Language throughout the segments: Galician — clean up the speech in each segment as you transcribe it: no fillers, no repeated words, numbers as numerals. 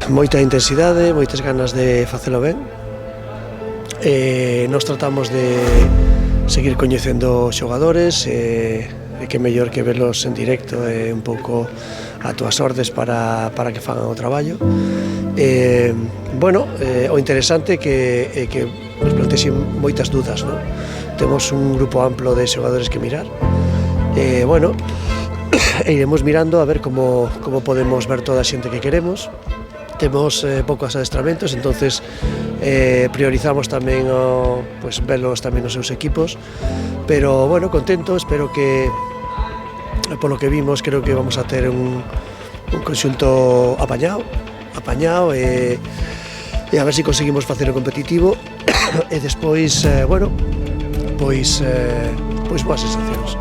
moita intensidade, moitas ganas de facelo ben. Nos tratamos de seguir coñecendo xogadores, e que mellor que verlos en directo e un pouco a túas ordes para que fagan o traballo. O interesante é que nos plantexen moitas dudas, non? Temos un grupo amplo de xogadores que mirar. Iremos mirando a ver como podemos ver toda a xente que queremos. Temos poucos adestramentos, entonces priorizamos tamén velos tamén nos seus equipos, pero contento, espero que polo que vimos creo que vamos a ter un conxunto apañado e a ver se conseguimos facelo competitivo e despois, boas sensacións.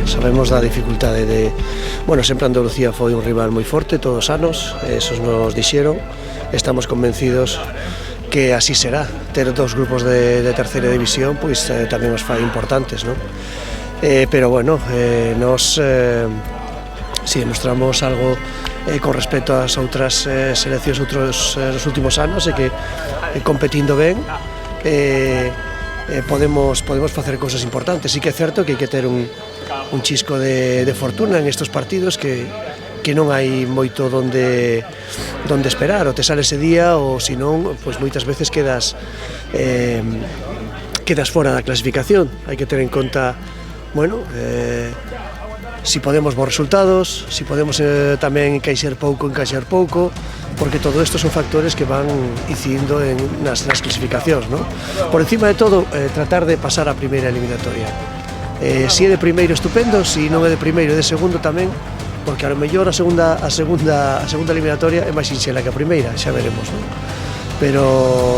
Sabemos da dificultade sempre Andalucía foi un rival moi forte todos os anos, esos nos dixeron, estamos convencidos que así será, ter dos grupos de terceira división tamén nos fai importantes, non? Nos si demostramos algo con respecto ás outras seleccións nos últimos anos, e que competindo ben podemos facer cousas importantes. Sí que é certo que hai que ter un chisco de fortuna en estes partidos, que non hai moito donde esperar, ou te sale ese día ou senón, moitas veces quedas fora da clasificación. Hai que ter en conta, si podemos bons resultados, si podemos tamén encaixar pouco, porque todo isto son factores que van incidindo nas clasificacións, non? Por encima de todo, tratar de pasar a primeira eliminatoria. Si é de primeiro, estupendo; si non é de primeiro e de segundo tamén, porque a lo mellor a segunda eliminatoria é máis sinxela que a primeira, xa veremos, non? Pero,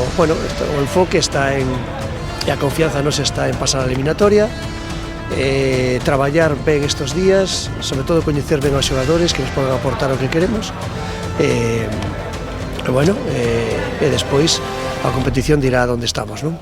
o enfoque está e a confianza nosa está en pasar a eliminatoria, traballar ben estes días, sobre todo coñecer ben aos xogadores que nos poden aportar o que queremos, e despois a competición dirá onde estamos, non?